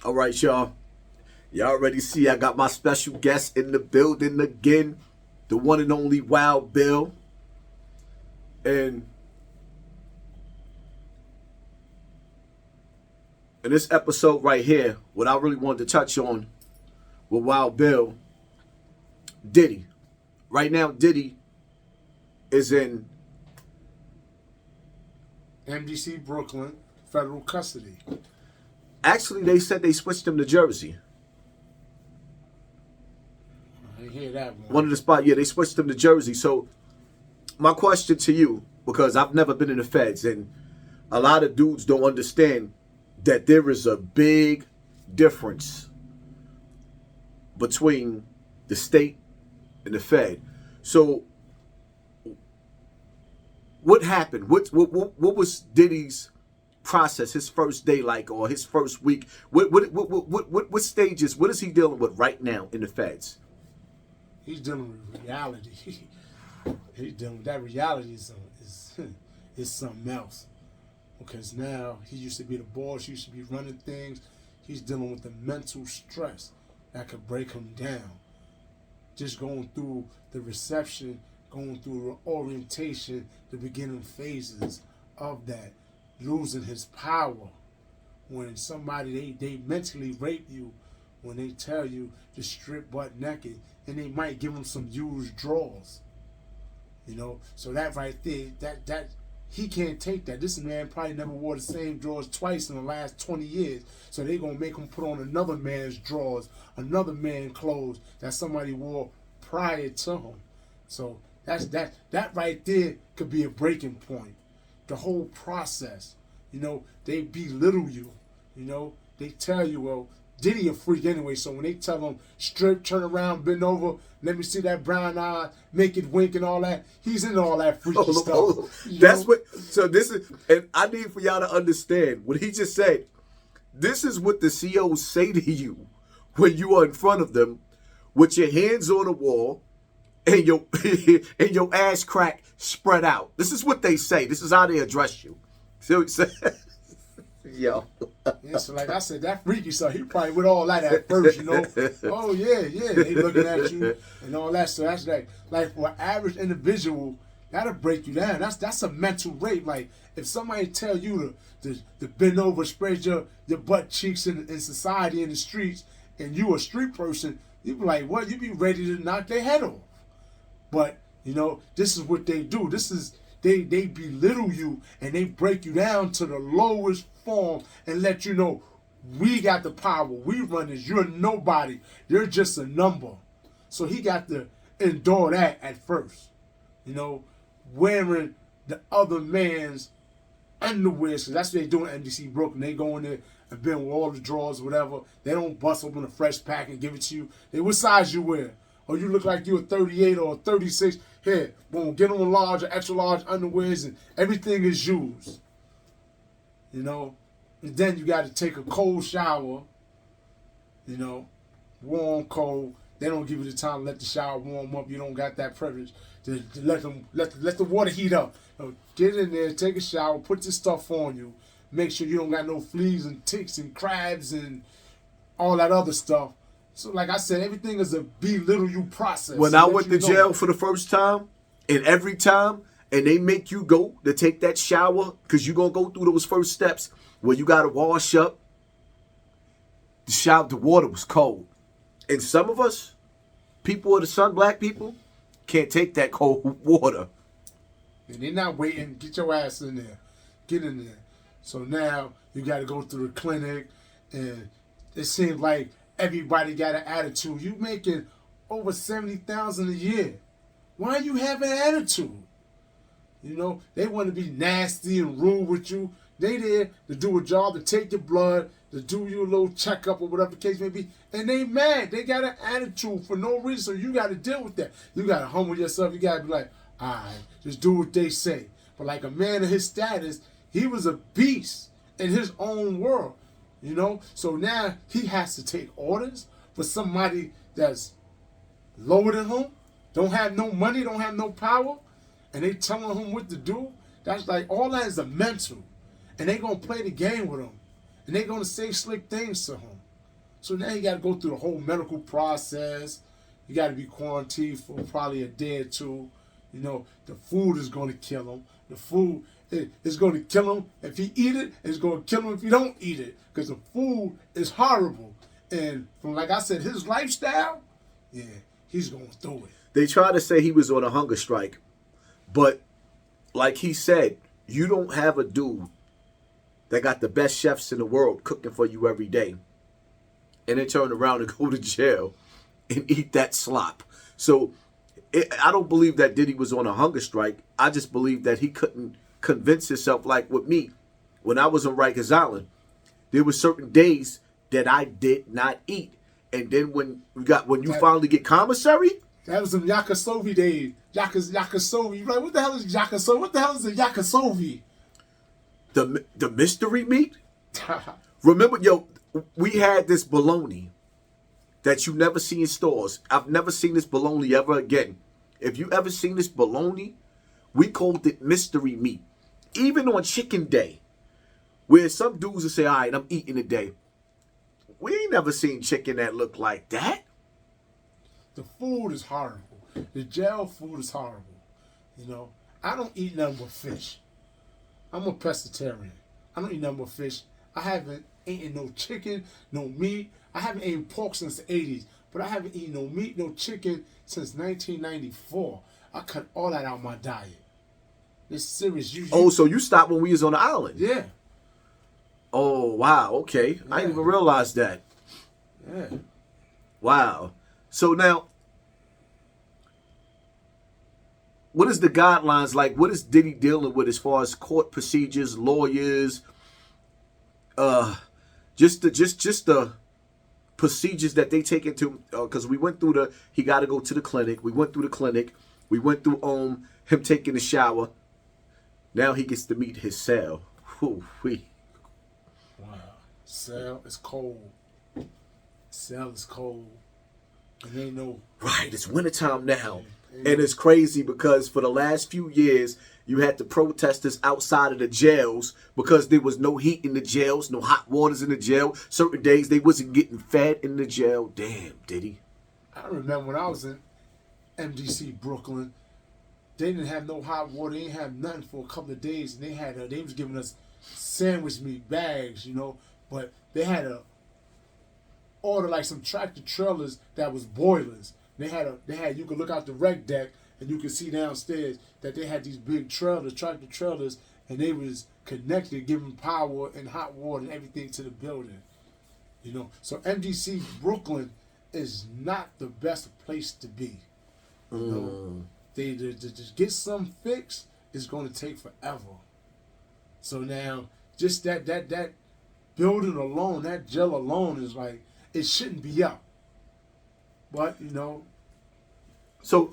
All right, y'all. Y'all already see I got my special guest in the building again. The one and only Wild Bill. And in this episode right here, what I really wanted to touch on with Wild Bill, Diddy. Right now, Diddy is in MDC Brooklyn federal custody. Actually, they said they switched him to Jersey. I didn't hear that one. One of the spots, yeah, they switched him to Jersey. So, my question to you, because I've never been in the feds, and a lot of dudes don't understand that there is a big difference between the state and the fed. So, what happened? What was Diddy's process, his first day like, or his first week? What stages? What is he dealing with right now in the feds? He's dealing with reality. He's dealing with that reality is something else. Because now he used to be the boss, he used to be running things. He's dealing with the mental stress that could break him down. Just going through the reception, going through the orientation, the beginning phases of that, losing his power. When somebody, they mentally rape you, when they tell you to strip butt naked, and they might give him some used drawers. You know, so that right there, that he can't take that. This man probably never wore the same drawers twice in the last 20 years. So they gonna make him put on another man's drawers, another man's clothes that somebody wore prior to him. So that right there could be a breaking point. The whole process, you know, they belittle you. You know, they tell you, well, Diddy a freak anyway, so when they tell him strip, turn around, bend over, let me see that brown eye, make it wink and all that, he's into all that freaky stuff. That's what, so this is, and I need for y'all to understand what he just said. This is what the COs say to you when you are in front of them with your hands on the wall and your and your ass crack spread out. This is what they say. This is how they address you. See what I'm saying? Yo. Yeah, so like I said, that freaky stuff, he probably with all that at first, you know. Oh yeah, they looking at you and all that. So that's like for an average individual, that'll break you down. That's a mental rape. Like if somebody tell you to bend over, spread your butt cheeks in society in the streets, and you a street person, you be like, what? You be ready to knock their head off. But you know, this is what they do. This is they belittle you and they break you down to the lowest form and let you know we got the power. We run this. You're nobody. You're just a number. So he got to endure that at first. You know, wearing the other man's underwear. So that's what they do in NDC Brooklyn. They go in there and bend with all the drawers, whatever. They don't bust open a fresh pack and give it to you. They what size you wear? Or you look like you're a 38 or a 36. Here, boom, get on large or extra large underwears and everything is used. You know? And then you got to take a cold shower. You know? Warm, cold. They don't give you the time to let the shower warm up. You don't got that privilege to let the water heat up. So get in there, take a shower, put this stuff on you. Make sure you don't got no fleas and ticks and crabs and all that other stuff. So like I said, everything is a belittle you process. When I went to jail for the first time, and every time, and they make you go to take that shower, because you're going to go through those first steps where you got to wash up, the water was cold. And some of us, people of the sun, black people, can't take that cold water. And they're not waiting. Get your ass in there. Get in there. So now you got to go through the clinic, and it seems like everybody got an attitude. You making over $70,000 a year. Why you having an attitude? You know, they want to be nasty and rude with you. They there to do a job, to take your blood, to do your little checkup or whatever the case may be. And they mad. They got an attitude for no reason. So you got to deal with that. You got to humble yourself. You got to be like, all right, just do what they say. But like a man of his status, he was a beast in his own world. You know, so now he has to take orders for somebody that's lower than him, don't have no money, don't have no power, and they telling him what to do. That's like, all that is a mental. And they going to play the game with him. And they going to say slick things to him. So now he got to go through the whole medical process. You got to be quarantined for probably a day or two. You know, the food is going to kill him. The food is going to kill him if he eat it. It's going to kill him if he don't eat it. Because the food is horrible. And from, like I said, his lifestyle, yeah, he's going through it. They try to say he was on a hunger strike. But like he said, you don't have a dude that got the best chefs in the world cooking for you every day and then turn around and go to jail and eat that slop. So I don't believe that Diddy was on a hunger strike. I just believe that he couldn't convince himself, like with me, when I was on Rikers Island, there were certain days that I did not eat. And then when you finally get commissary, that was some Yakisovi days. Yakisovi. You're like, what the hell is Yakisovi? What the hell is a Yakisovi? The mystery meat? Remember, we had this bologna that you never see in stores. I've never seen this bologna ever again. If you ever seen this bologna, we called it mystery meat. Even on chicken day, where some dudes will say, all right, I'm eating today. We ain't never seen chicken that looked like that. The food is horrible. The jail food is horrible. You know, I don't eat nothing but fish. I'm a pescatarian. I don't eat nothing but fish. I haven't eaten no chicken, no meat. I haven't eaten pork since the 80s. But I haven't eaten no meat, no chicken since 1994. I cut all that out of my diet. It's serious. So you stopped when we was on the island? Yeah. Oh, wow. Okay. Yeah. I didn't even realize that. Yeah. Wow. So now, what is the guidelines like? What is Diddy dealing with as far as court procedures, lawyers, just the procedures that they take into? Because we went through he got to go to the clinic. We went through the clinic. We went through him taking a shower. Now he gets to meet his cell. Whew-wee. Wow. Cell is cold. Cell is cold. And they know. Right. It's wintertime now. And it's crazy because for the last few years, you had the protesters outside of the jails because there was no heat in the jails, no hot waters in the jail. Certain days they wasn't getting fed in the jail. Damn, Diddy. I remember when I was in MDC Brooklyn, they didn't have no hot water. They didn't have nothing for a couple of days. And they was giving us sandwich meat bags, you know. But they had to order like some tractor trailers that was boilers. They had you could look out the rec deck and you could see downstairs that they had these big trailers, tractor trailers, and they was connected, giving power and hot water and everything to the building. You know, so MDC Brooklyn is not the best place to be. You know, they just get some fix is going to take forever. So now, just that building alone, that jail alone is like it shouldn't be up. But you know, so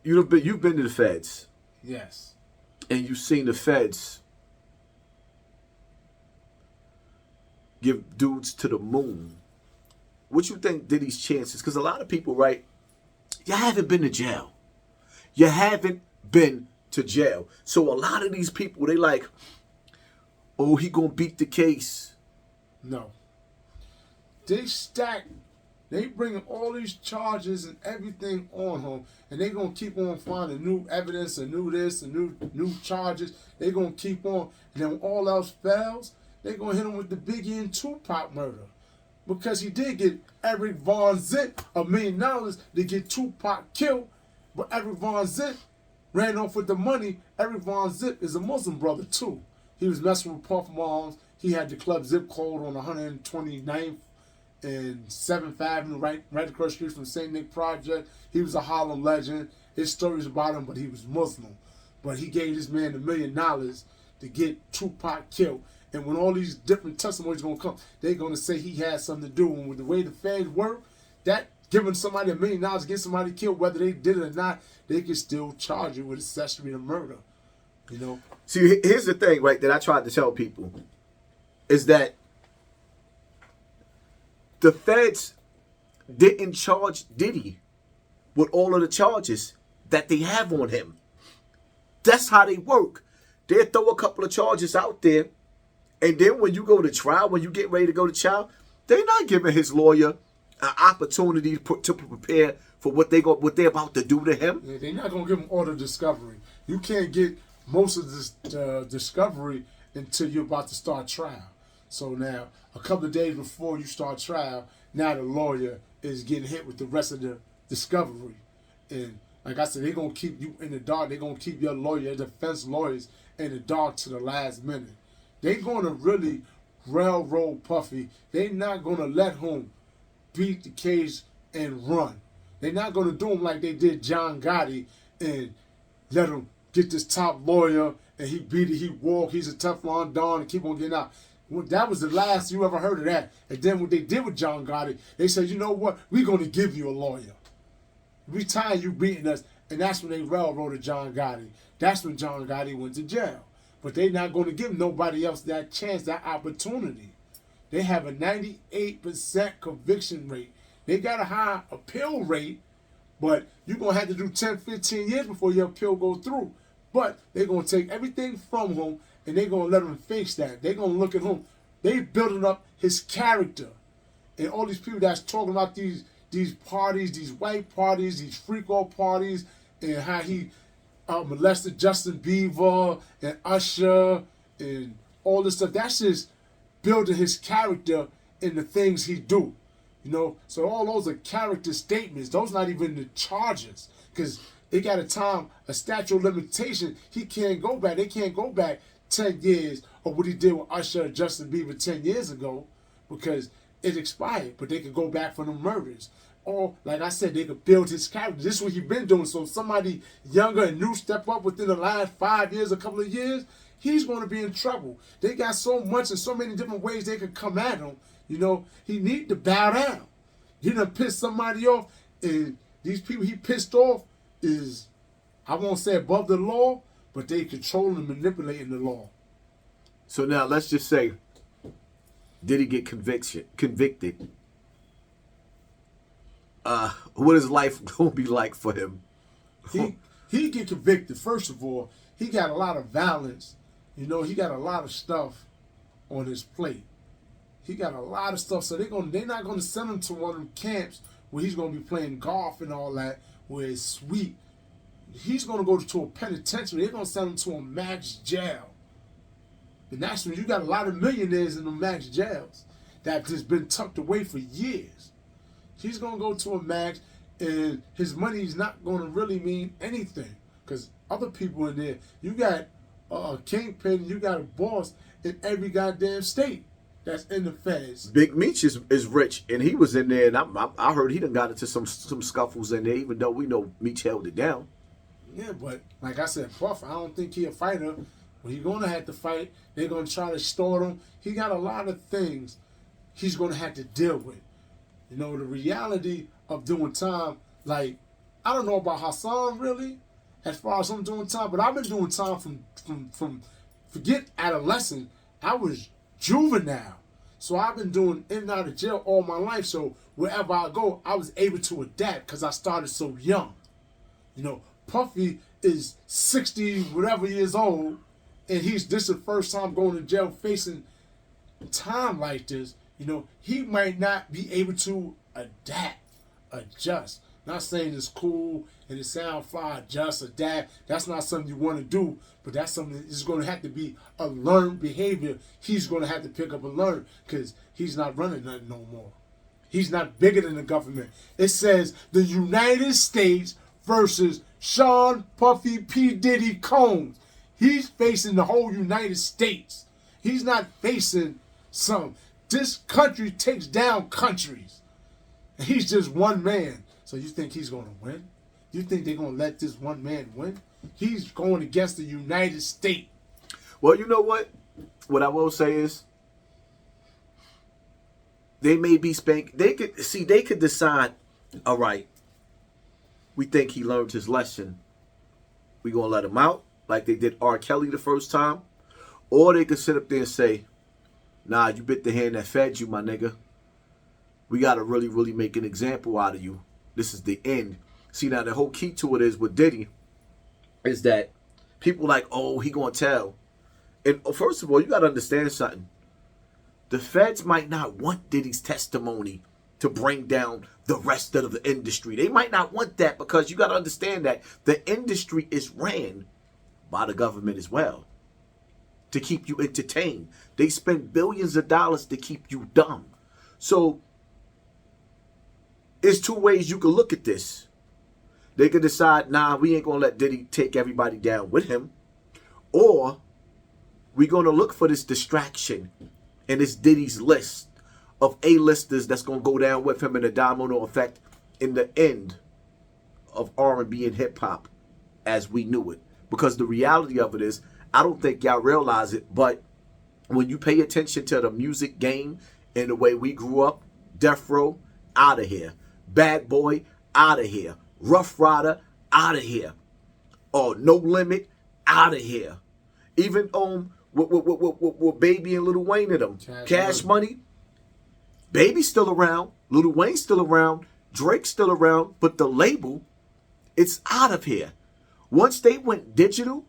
you've been to the feds, yes, and you've seen the feds give dudes to the moon. What you think Diddy's chances? Because a lot of people, right? You haven't been to jail. You haven't been to jail. So a lot of these people, they like, oh, he gonna beat the case. No. They bringing all these charges and everything on him, and they gonna keep on finding new evidence and new this and new charges. They gonna keep on, and then when all else fails, they gonna hit him with the Biggie and Tupac murder, because he did get Eric Von Zint $1 million to get Tupac killed, but Eric Von Zint ran off with the money. Eric Von Zint is a Muslim brother too. He was messing with Puff Moms. He had the club zip code on 129th and 7th Avenue, right across the street from St. Nick Project. He was a Harlem legend. His stories about him, but he was Muslim. But he gave this man $1 million to get Tupac killed. And when all these different testimonies gonna come, they're gonna say he had something to do. And with the way the feds work, that giving somebody $1 million to get somebody killed, whether they did it or not, they can still charge you with accessory to murder. You know. See, here's the thing, right? That I tried to tell people is that the feds didn't charge Diddy with all of the charges that they have on him. That's how they work. They'll throw a couple of charges out there, And then when you go to trial, when you get ready to go to trial, they're not giving his lawyer an opportunity to prepare for what they're about to do to him. Yeah, they're not gonna give him all the discovery. You can't get most of this discovery until you're about to start trial. So now, a couple of days before you start trial, now the lawyer is getting hit with the rest of the discovery. And like I said, they're gonna keep you in the dark. They're gonna keep your lawyer, your defense lawyers, in the dark to the last minute. They're gonna really railroad Puffy. They're not gonna let him beat the case and run. They're not gonna do him like they did John Gotti and let him get this top lawyer and he beat it, he walked, he's a Teflon Don and keep on getting out. Well, that was the last you ever heard of that. And then what they did with John Gotti, they said, you know what, we're gonna give you a lawyer. We tired of you beating us, and that's when they railroaded John Gotti. That's when John Gotti went to jail. But they're not going to give nobody else that chance, that opportunity. They have a 98% conviction rate. They got a high appeal rate, but you're going to have to do 10, 15 years before your appeal go through. But they're going to take everything from him, and they're going to let him face that. They're going to look at him. They building up his character. And all these people that's talking about these parties, these white parties, these freak-off parties, and how he molested Justin Bieber and Usher and all this stuff. That's just building his character in the things he do. You know, so all those are character statements. Those not even the charges, because they got a statute of limitation. He can't go back. They can't go back 10 years of what he did with Usher and Justin Bieber 10 years ago, because it expired. But they could go back for the murders. Or, like I said, they could build his character. This is what he's been doing. So somebody younger and new step up within the last 5 years, a couple of years, he's going to be in trouble. They got so much and so many different ways they could come at him. You know, he need to bow down. He done pissed somebody off, and these people he pissed off is, I won't say above the law, but they controlling and manipulating the law. So now let's just say, did he get convicted? What is life gonna be like for him? He get convicted. First of all, he got a lot of violence. You know, he got a lot of stuff on his plate. He got a lot of stuff. So they're not gonna send him to one of them camps where he's gonna be playing golf and all that, where it's sweet. He's gonna go to a penitentiary. They're gonna send him to a max jail. And that's when you got a lot of millionaires in the max jails that just been tucked away for years. He's going to go to a max, and his money is not going to really mean anything. Because other people in there, you got a kingpin, you got a boss in every goddamn state that's in the feds. Big Meech is rich, and he was in there, and I heard he done got into some scuffles in there, even though we know Meech held it down. Yeah, but like I said, Puff, I don't think he a fighter. When he's going to have to fight, they're going to try to store him. He got a lot of things he's going to have to deal with. You know, the reality of doing time, like, I don't know about Hassan really, as far as I'm doing time, but I've been doing time from forget adolescent, I was juvenile. So I've been doing in and out of jail all my life. So wherever I go, I was able to adapt because I started so young. You know, Puffy is 60 whatever years old, and this is the first time going to jail facing time like this. You know, he might not be able to adjust. Not saying it's cool and it sound fly, adjust, adapt. That's not something you want to do, but that's something that's going to have to be a learned behavior. He's going to have to pick up and learn because he's not running nothing no more. He's not bigger than the government. It says the United States versus Sean Puffy P. Diddy Combs. He's facing the whole United States. He's not facing some. This country takes down countries. And he's just one man. So you think he's going to win? You think they're going to let this one man win? He's going against the United States. Well, you know what? What I will say is, they may be spanked. They could decide, all right, we think he learned his lesson. We going to let him out like they did R. Kelly the first time. Or they could sit up there and say, nah, you bit the hand that fed you, my nigga. We got to really, really make an example out of you. This is the end. See, now the whole key to it is with Diddy is that people like, oh, he going to tell. And first of all, you got to understand something. The feds might not want Diddy's testimony to bring down the rest of the industry. They might not want that because you got to understand that the industry is ran by the government as well to keep you entertained. They spend billions of dollars to keep you dumb. So it's two ways you can look at this. They could decide, nah, we ain't going to let Diddy take everybody down with him. Or we're going to look for this distraction and this Diddy's list of A-listers that's going to go down with him in a domino effect in the end of R&B and hip-hop as we knew it. Because the reality of it is, I don't think y'all realize it, but when you pay attention to the music game and the way we grew up, Death Row, out of here. Bad Boy, out of here. Rough Rider, out of here. Oh, No Limit, out of here. Even with Baby and Lil Wayne in them. Cash Money, Baby's still around. Lil Wayne's still around. Drake's still around. But the label, it's out of here. Once they went digital,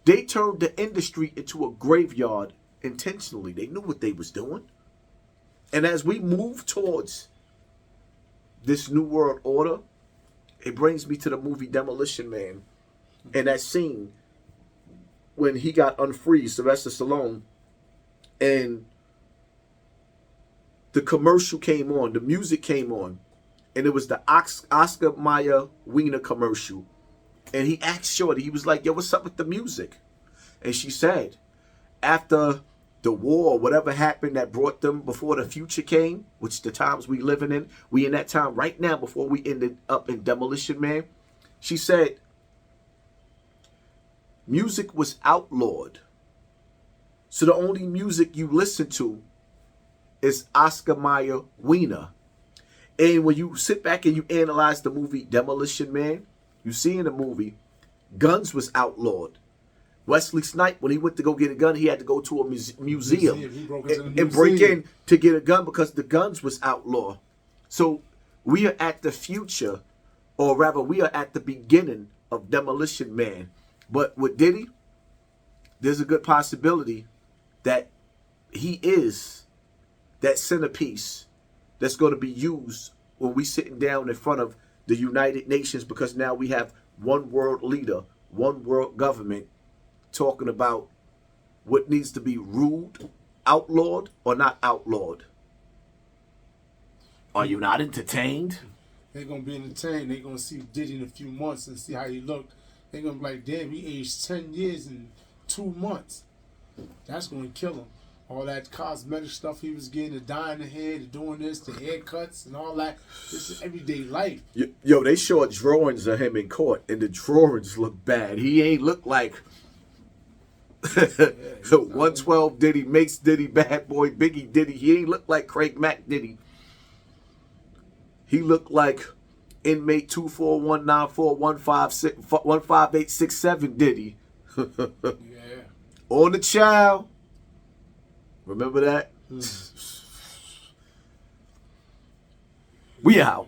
they turned the industry into a graveyard intentionally. They knew what they was doing. And as we move towards this new world order, it brings me to the movie Demolition Man. And that scene when he got unfreezed, Sylvester Stallone, and the commercial came on, the music came on, and it was the Oscar Mayer Wiener commercial. And he asked Shorty, he was like, yo, what's up with the music? And she said, after the war or whatever happened that brought them before the future came, which the times we living in, we in that time right now before we ended up in Demolition Man. She said, music was outlawed. So the only music you listen to is Oscar Mayer Wiener. And when you sit back and you analyze the movie Demolition Man, you see in the movie, guns was outlawed. Wesley Snipes, when he went to go get a gun, he had to go to a museum and break in to get a gun because the guns was outlawed. So we are at the future, or rather we are at the beginning of Demolition Man. But with Diddy, there's a good possibility that he is that centerpiece that's going to be used when we sitting down in front of the United Nations, because now we have one world leader, one world government talking about what needs to be ruled, outlawed, or not outlawed. Are you not entertained? They're going to be entertained. They're going to see Diddy in a few months and see how he looked. They're going to be like, damn, he aged 10 years in 2 months. That's going to kill him. All that cosmetic stuff he was getting, the dyeing the hair, the doing this, the haircuts and all that. This is everyday life. Yo, they showed drawings of him in court, and the drawings look bad. He ain't look like 112 Diddy, Makes Diddy, Bad Boy, Biggie Diddy. He ain't look like Craig Mack Diddy. He looked like inmate 241941586 Diddy. Yeah. On the child. Remember that? We out.